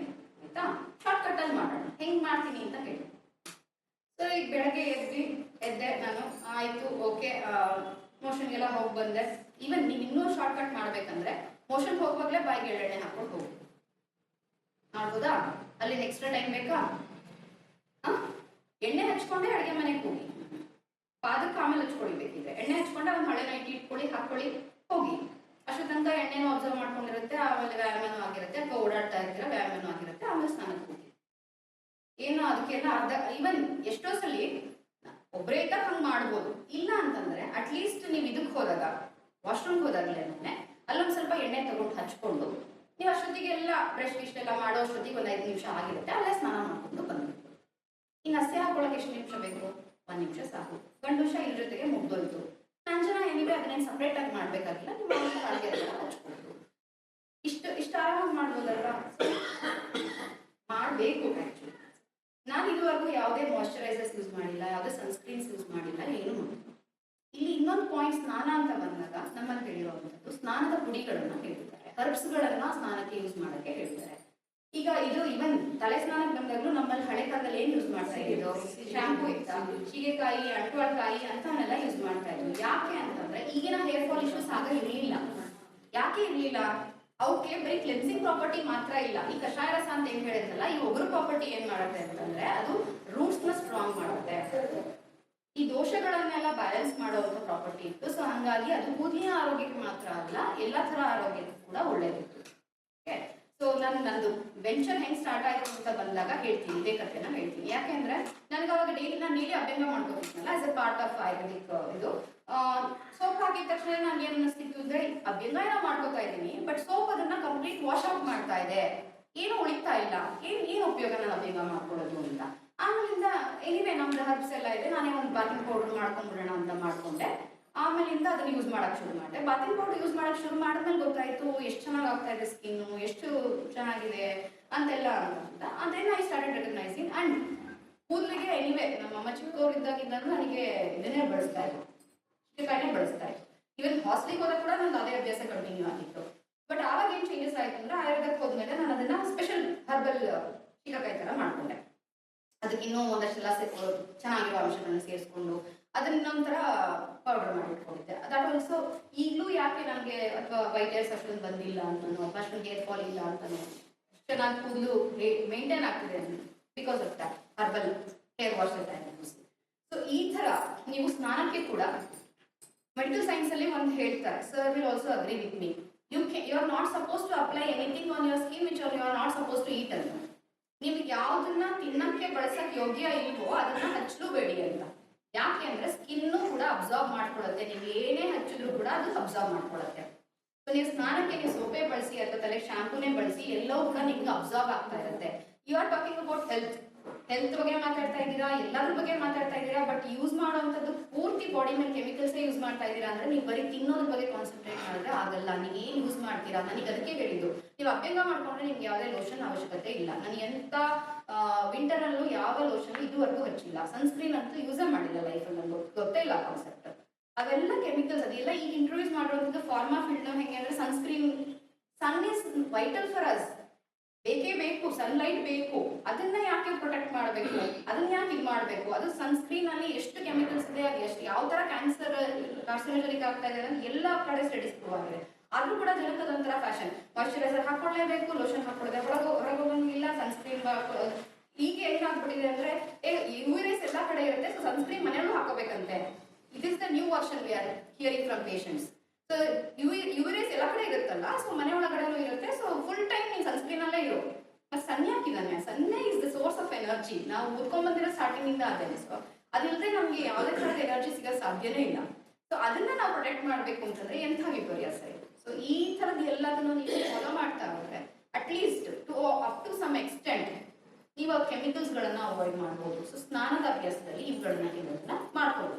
ಆಯ್ತಾ? ಶಾರ್ಟ್ ಕಟ್ ಅಲ್ಲಿ ಮಾಡೋಣ. ಹೆಂಗ್ ಮಾಡ್ತೀನಿ ಅಂತ ಹೇಳಿ. ಸೊ ಈಗ ಬೆಳಗ್ಗೆ ಎದ್ದೆ ನಾನು, ಆಯ್ತು ಓಕೆ, ಮೋಷನ್ಗೆಲ್ಲ ಹೋಗಿ ಬಂದೆ. ಈವನ್ ನೀವು ಇನ್ನೂ ಶಾರ್ಟ್ ಕಟ್ ಮಾಡ್ಬೇಕಂದ್ರೆ ಮೋಷನ್ ಹೋಗುವಾಗಲೇ ಬಾಯಿಗೆ ಎಳ್ಳೆಣ್ಣೆ ಹಾಕೊಂಡು ಹೋಗಿ ಮಾಡ್ಬೋದಾ? ಅಲ್ಲಿ ಎಕ್ಸ್ಟ್ರಾ ಟೈಮ್ ಬೇಕಾ? ಎಣ್ಣೆ ಹಚ್ಕೊಂಡೆ ಅಡುಗೆ ಮನೆಗೆ ಹೋಗಿ, ಪಾದಕ್ಕೆ ಆಮೇಲೆ ಹಚ್ಕೊಳ್ಳಿ ಬೇಕಿದ್ರೆ. ಎಣ್ಣೆ ಹಚ್ಕೊಂಡೆ ಒಂದು ಹಳೆ ನೈಟ್ ಇಟ್ಕೊಳ್ಳಿ, ಹಾಕೊಳ್ಳಿ, ಹೋಗಿ. ಅಷ್ಟು ತನಕ ಎಣ್ಣೆನೂ ಅಬ್ಸರ್ವ್ ಮಾಡ್ಕೊಂಡಿರುತ್ತೆ, ಆಮೇಲೆ ವ್ಯಾಯಾಮನೂ ಆಗಿರುತ್ತೆ, ಅಥವಾ ಓಡಾಡ್ತಾ ಇರ್ತೀರ, ವ್ಯಾಯಾಮನೂ ಆಗಿರುತ್ತೆ, ಆಮೇಲೆ ಸ್ನಾನಕ್ಕೆ ಹೋಗಿ. ಏನು ಅದಕ್ಕೆಲ್ಲ ಅರ್ಧ, ಈವನ್ ಎಷ್ಟೋ ಸಲ ಒಬ್ಬರೇ ಇದ್ದಾಗ ಹಂಗೆ ಮಾಡ್ಬೋದು. ಇಲ್ಲ ಅಂತಂದ್ರೆ ಅಟ್ಲೀಸ್ಟ್ ನೀವು ಇದಕ್ಕೆ ಹೋದಾಗ, ವಾಶ್ರೂಮ್ಗೆ ಹೋದಾಗಲೇ ಅಲ್ಲೊಂದು ಸ್ವಲ್ಪ ಎಣ್ಣೆ ತಗೊಂಡು ಹಚ್ಕೊಂಡು ನೀವು ಅಷ್ಟೊತ್ತಿಗೆ ಎಲ್ಲ ಬ್ರಷ್ ಇಷ್ಟೆಲ್ಲ ಮಾಡೋ ಅಷ್ಟೊತ್ತಿಗೆ ಒಂದು 5 ನಿಮಿಷ ಆಗಿರುತ್ತೆ, ಅಲ್ಲೇ ಸ್ನಾನ ಮಾಡ್ಕೊಂಡು ಬಂದ್ಬಿಟ್ಟು. ಇನ್ನು ಹಸೆ ಹಾಕೊಳ್ಳೋಕೆ ಎಷ್ಟು ನಿಮಿಷ ಬೇಕು? 1 ನಿಮಿಷ ಸಾಕು. ಗಂಡು ವಿಷಯ ಇದ್ರ ಜೊತೆಗೆ ಮುಗ್ದೋಯ್ತು. ನನ್ನ ಜನ ಏನಿವೆ ಅದನ್ನೇನು ಸಪ್ರೇಟ್ ಆಗಿ ಮಾಡ್ಬೇಕಾಗಿಲ್ಲ, ನೀವು ಅಡುಗೆ ಎಲ್ಲ ಹಚ್ಕೊಂಡು ಇಷ್ಟು ಆರಾಮಾಗಿ ಮಾಡ್ಬೋದಲ್ವಾ? ಮಾಡಬೇಕು. ಆ್ಯಕ್ಚುಲಿ ನಾನು ಇದುವರೆಗೂ ಯಾವುದೇ ಮಾಯಶ್ಚರೈಸರ್ಸ್ ಯೂಸ್ ಮಾಡಿಲ್ಲ, ಯಾವುದೇ ಸನ್ಸ್ಕ್ರೀನ್ಸ್ ಯೂಸ್ ಮಾಡಿಲ್ಲ, ಏನು ಮಾಡಿಲ್ಲ. ಇಲ್ಲಿ ಇನ್ನೊಂದು ಪಾಯಿಂಟ್, ಸ್ನಾನ ಅಂತ ಬಂದಾಗ ನಮ್ಮಲ್ಲಿ ಹೇಳಿರುವಂಥದ್ದು ಸ್ನಾನದ ಪುಡಿಗಳನ್ನು ಹೇಳಿದ್ದಾರೆ, ಹರ್ಬ್ಸ್ಗಳನ್ನ ಸ್ನಾನಕ್ಕೆ ಯೂಸ್ ಮಾಡೋಕ್ಕೆ ಹೇಳಿದ್ದಾರೆ. ಈಗ ಇದು ಇವನ್ ತಲೆ ಸ್ನಾನಕ್ಕೆ ಬಂದಾಗಲೂ ನಮ್ಮಲ್ಲಿ ಹಳೆ ಕಾಲದಲ್ಲಿ ಏನು ಯೂಸ್ ಮಾಡ್ತಾ ಇದ್ದು? ಶಾಂಪೂ ಇತ್ತ, ಸೀಗೆಕಾಯಿ, ಅಂಟುವಳಕಾಯಿ ಅಂತವನ್ನೆಲ್ಲ ಯೂಸ್ ಮಾಡ್ತಾ ಇದ್ರು. ಯಾಕೆ ಅಂತಂದ್ರೆ ಈಗಿನ ಹೇರ್ ಫಾಲ್ ಇಶ್ಯೂಸ್ ಆಗ ಇರಲಿಲ್ಲ. ಯಾಕೆ ಇರಲಿಲ್ಲ? ಅವಕ್ಕೆ ಬರೀ ಕ್ಲೆನ್ಸಿಂಗ್ ಪ್ರಾಪರ್ಟಿ ಮಾತ್ರ ಇಲ್ಲ. ಈ ಕಷಾಯ ರಸ ಅಂತ ಏನ್ ಹೇಳಿದ್ರಲ್ಲ, ಈ ಒಗರು ಪ್ರಾಪರ್ಟಿ ಏನ್ ಮಾಡುತ್ತೆ ಅಂತಂದ್ರೆ ಅದು ರೂಟ್ಸ್ ನ ಸ್ಟ್ರಾಂಗ್ ಮಾಡುತ್ತೆ, ಈ ದೋಷಗಳನ್ನೆಲ್ಲ ಬ್ಯಾಲೆನ್ಸ್ ಮಾಡುವಂತ ಪ್ರಾಪರ್ಟಿ ಇತ್ತು. ಸೊ ಹಂಗಾಗಿ ಅದು ಕೂದಲಿನ ಆರೋಗ್ಯಕ್ಕೆ ಮಾತ್ರ ಅಲ್ಲ, ಎಲ್ಲಾ ತರ ಆರೋಗ್ಯಕ್ಕೂ ಕೂಡ ಒಳ್ಳೇದಿತ್ತು. ಓಕೆ, ಸೊ ನಂದು ವೆಂಚರ್ ಹೆಂಗ್ ಸ್ಟಾರ್ಟ್ ಆಯ್ತು ಅಂತ ಬಂದಾಗ ಹೇಳ್ತೀನಿ, ಇದೇ ಕಥೆನ ಹೇಳ್ತೀನಿ. ಯಾಕೆಂದ್ರೆ ನನಗೆ ಅವಾಗ ನಾನು ಡೈಲಿ ಅಭ್ಯಂಗ ಮಾಡ್ಕೋತಿದ್ನಲ್ಲ as a part of Ayurvedic ಇದು. ಸೋಪ್ ಹಾಕಿದ ತಕ್ಷಣ ನನ್ಗೆ ಏನ್ ಅನಿಸ್ತಿತ್ತು ಅಂದ್ರೆ, ಅಭ್ಯಂಗ ಏನೋ ಮಾಡ್ಕೋತಾ ಇದ್ದೀನಿ, ಬಟ್ ಸೋಪ್ ಅದನ್ನ ಕಂಪ್ಲೀಟ್ ವಾಶ್ ಔಟ್ ಮಾಡ್ತಾ ಇದೆ, ಏನು ಉಳಿತಾ ಇಲ್ಲ, ಏನ್ ಉಪಯೋಗ ನಾನು ಅಭ್ಯಂಗ ಮಾಡ್ಕೊಳ್ಳೋದು ಅಂತ. ಆಮೇಲಿಂದ ಎನಿವೆ ನಮ್ದು ಹರ್ಬ್ಸ್ ಎಲ್ಲ ಇದೆ, ನಾನೇ ಒಂದು ಬಾತಿಂಗ್ ಪೌಡರ್ ಮಾಡ್ಕೊಂಡ್ಬಿಡೋಣ ಅಂತ ಮಾಡ್ಕೊಂಡೆ. ಆಮೇಲಿಂದ ಅದನ್ನ ಯೂಸ್ ಮಾಡಕ್ ಶುರು ಮಾಡಿದೆ. ಬಾತಿಂಗ್ ಪೌಡರ್ ಯೂಸ್ ಮಾಡಕ್ ಶುರು ಮಾಡಿದ್ಮೇಲೆ ಗೊತ್ತಾಯ್ತು ಎಷ್ಟು ಚೆನ್ನಾಗಿ ಆಗ್ತಾ ಇದೆ ಸ್ಕಿನ್ನು, ಎಷ್ಟು ಚೆನ್ನಾಗಿದೆ ಅಂತೆಲ್ಲ ಅಂತ. ಅದೇನ ಐ ಸ್ಟಾರ್ಟೆಡ್ ರೆಕಗ್ನೈಸಿಂಗ್. ಅಂಡ್ ಕೂದಲಿಗೆ ಎನಿವೆ ನಮ್ಮಮ್ಮ ಚಿಕ್ಕವರಿದ್ದಾಗಿಂದಲೂ ನನಗೆ ಇದನ್ನೇ ಬಳಸ್ತಾ ಇದ್ರು, ಕಾಯಿನೇ ಬಳಸ್ತಾ ಇತ್ತು. ಇವನ್ ಹಾಸ್ಟೆಲ್ಗೆ ಹೋದಾಗ ಕೂಡ ನಂದು ಅದೇ ಅಭ್ಯಾಸ ಕಂಟಿನ್ಯೂ ಆಗಿತ್ತು. ಬಟ್ ಆವಾಗ ಏನ್ ಚೇಂಜಸ್ ಆಯ್ತು ಅಂದ್ರೆ, ಆಯುರ್ವೇದಕ್ಕೆ ಹೋದ್ಮೇಲೆ ನಾನು ಅದನ್ನ ಸ್ಪೆಷಲ್ ಹರ್ಬಲ್ ಶಿಕಾಕಾಯಿ ತರ ಮಾಡ್ಕೊಂಡೆ. ಅದಕ್ಕೆ ಇನ್ನೂ ಒಂದಷ್ಟೆಲ್ಲ ಚೆನ್ನಾಗಿರೋ ಅಂಶಗಳನ್ನ ಸೇರಿಸ್ಕೊಂಡು ಅದನ್ನ ಇನ್ನೊಂಥರ ಪೌಡರ್ ಮಾಡಿಟ್ಕೊಂಡಿದ್ದೆ. ದಟ್ ಆಲ್ಸೋ ಈಗಲೂ ಯಾಕೆ ನನಗೆ ಅಥವಾ ವೈಟ್ ಹೇರ್ಸ್ ಅಷ್ಟೊಂದು ಬಂದಿಲ್ಲ ಅಂತನೋ, ಅಷ್ಟೊಂದು ಹೇರ್ ಫಾಲ್ ಇಲ್ಲ ಅಂತನೋ, ಚೆನ್ನಾಗಿ ಕೂದಲು ಮೇಂಟೈನ್ ಆಗ್ತಿದೆ because of that herbal hair wash time. So ಈ ತರ ನೀವು ಸ್ನಾನಕ್ಕೆ ಕೂಡ ಮೆಡಿಕಲ್ ಸೈನ್ಸ್ ಅಲ್ಲಿ ಒಂದು ಹೇಳ್ತಾರೆ, sir will also agree with me, you are not suppose to apply anything on your skin which you are not suppose to eat ಅಂತ. ನಿಮ್ಗೆ ಯಾವ್ದನ್ನ ತಿನ್ನಕ್ಕೆ ಬಳಸಕ್ ಯೋಗ್ಯ ಇಲ್ವೋ ಅದನ್ನ ಹಚ್ಚಲೂಬೇಡಿ ಅಂತ. ಯಾಕೆ ಅಂದ್ರೆ ಸ್ಕಿನ್ನು ಕೂಡ ಅಬ್ಸರ್ವ್ ಮಾಡ್ಕೊಳ್ಳುತ್ತೆ, ನೀವು ಏನೇ ಹಚ್ಚಿದ್ರು ಕೂಡ ಅದು ಅಬ್ಸರ್ವ್ ಮಾಡ್ಕೊಳ್ಳುತ್ತೆ. ಸೊ ನೀವು ಸ್ನಾನಕ್ಕೆ ನೀವು ಸೋಪೆ ಬಳಸಿ ಅಥವಾ ತಲೆ ಶಾಂಪೂನೇ ಬಳಸಿ, ಎಲ್ಲವೂ ಕೂಡ ನಿಮ್ಗೆ ಅಬ್ಸರ್ವ್ ಆಗ್ತಾ ಇರುತ್ತೆ. You are talking about health ಬಗ್ಗೆ ಮಾತಾಡ್ತಾ ಇದ್ದೀರಾ, ಎಲ್ಲದ್ರ ಬಗ್ಗೆ ಮಾತಾಡ್ತಾ ಇದ್ದೀರಾ, ಬಟ್ ಯೂಸ್ ಮಾಡುವಂಥದ್ದು ಪೂರ್ತಿ ಬಾಡಿ ಮೇಲೆ ಕೆಮಿಕಲ್ಸ್ ಯೂಸ್ ಮಾಡ್ತಾ ಇದ್ದೀರಾ ಅಂದ್ರೆ ನೀವು ಬರೀ ತಿನ್ನೋದ್ರ ಬಗ್ಗೆ ಕಾನ್ಸಂಟ್ರೇಟ್ ಮಾಡಿದ್ರೆ ಆಗಲ್ಲ. ನೀವು ಏನ್ ಯೂಸ್ ಮಾಡ್ತೀರಾ, ನನಗೆ ಅದಕ್ಕೆ ಹೇಳಿದ್ದು, ನೀವು ಅಭ್ಯಂಗ ಮಾಡ್ಕೊಂಡ್ರೆ ನಿಮ್ಗೆ ಯಾವುದೇ ಲೋಷನ್ ಅವಶ್ಯಕತೆ ಇಲ್ಲ. ನನಗೆ ಎಂತ ವಿಂಟರ್ ಅಲ್ಲೂ ಯಾವ ಲೋಷನ್ ಇದುವರೆಗೂ ಹಚ್ಚಿಲ್ಲ, ಸನ್ಸ್ಕ್ರೀನ್ ಅಂತೂ ಯೂಸೇ ಮಾಡಿಲ್ಲ ಲೈಫಲ್ಲಿ, ನನಗೆ ಗೊತ್ತೇ ಇಲ್ಲ ಕಾನ್ಸೆಪ್ಟ್. ಅವೆಲ್ಲ ಕೆಮಿಕಲ್ಸ್, ಅದೆಲ್ಲ ಈಗ ಇಂಟ್ರೊಡ್ಯೂಸ್ ಮಾಡಿರುವಂಥದ್ದು ಫಾರ್ಮಾ ಫೀಲ್ಡ್ ಹೆಂಗೆ ಅಂದ್ರೆ, ಸನ್ ಇಸ್ ವೈಟಲ್ ಫಾರ್ ಅಸ್, ಬೇಕೇ ಬೇಕು, ಸನ್ಲೈಟ್ ಬೇಕು, ಅದನ್ನ ಯಾಕೆ ಪ್ರೊಟೆಕ್ಟ್ ಮಾಡಬೇಕು, ಅದನ್ನ ಯಾಕೆ ಇದು ಮಾಡಬೇಕು? ಅದು ಸನ್ಸ್ಕ್ರೀನ್ ಅಲ್ಲಿ ಎಷ್ಟು ಕೆಮಿಕಲ್ಸ್ ಇದೆ, ಎಷ್ಟು ಯಾವ ತರ ಕಾರ್ಸಿನೋಜೆನಿಕ್ ಆಗ್ತಾ ಇದೆ ಅಂತ ಎಲ್ಲ ಕಡೆ ಸ್ಟಡೀಸ್ ಪ್ರೂವ್ ಆಗಿದೆ. ಆದ್ರೂ ಕೂಡ ಜನಕ್ಕೆ ಅದೊಂಥರ ಫ್ಯಾಷನ್, ಮಾಯಿಶ್ಚರೈಸರ್ ಹಾಕೊಳ್ಳೇಬೇಕು, ಲೋಷನ್ ಹಾಕೊಳ್ಳೋದೆ, ಹೊರಗೋಗಂಗಿಲ್ಲ, ಸನ್ಸ್ಕ್ರೀನ್ ಈಗ ಏನಾಗ್ಬಿಟ್ಟಿದೆ ಅಂದ್ರೆ ಯೂರಿಸ್ ಎಲ್ಲ ಕಡೆ ಇರುತ್ತೆ, ಸೊ ಸನ್ಸ್ಕ್ರೀನ್ ಮನೆಯಲ್ಲೂ ಹಾಕೋಬೇಕಂತೆ. It is the new version we are hearing from patients. So ಯೂರಿಸ್ ಎಲ್ಲ ಕಡೆ ಇರುತ್ತಲ್ಲ, ಸೊ ಮನೆ ಒಳಗಡೆನೂ ಇರುತ್ತೆ, ಸೊ ಫುಲ್ ಟೈಮ್ ನೀನು ಸನ್ಸ್ಕ್ರೀನ್ ಅಲ್ಲೇ ಇರು. ಮತ್ತೆ ಸನ್ ಹಾಕಿದಾನೆ, ಸನ್ನೆ is the source of energy. ನಾವು ಓದ್ಕೊಂಡ್ ಬಂದಿರೋ ಸ್ಟಾರ್ಟಿಂಗ್ ಇಂದ ಅದೇನೆ. ಸೊ ಅದಿಲ್ಲದೆ ನಮ್ಗೆ ಯಾವುದೇ ತರದ ಎನರ್ಜಿ ಸಿಗೋ ಸಾಧ್ಯನೇ ಇಲ್ಲ. ಸೊ ಅದನ್ನ ನಾವು ಪ್ರೊಟೆಕ್ಟ್ ಮಾಡ್ಬೇಕು ಅಂತಂದ್ರೆ ಎಂಥ ವಿಪರ್ಯಾಸ ಇದೆ. ಸೊ ಈ ತರದ್ ಎಲ್ಲದನ್ನು ನೀವು ಫಾಲೋ ಮಾಡ್ತಾ ಹೋದ್ರೆ at least up to some extent ನೀವು ಕೆಮಿಕಲ್ಸ್ ಗಳನ್ನ ಅವಾಯ್ಡ್ ಮಾಡಬಹುದು. ಸೊ ಸ್ನಾನದ ಅಭ್ಯಾಸದಲ್ಲಿ ಇವುಗಳನ್ನ ಮಾಡ್ಕೋಬಹುದು.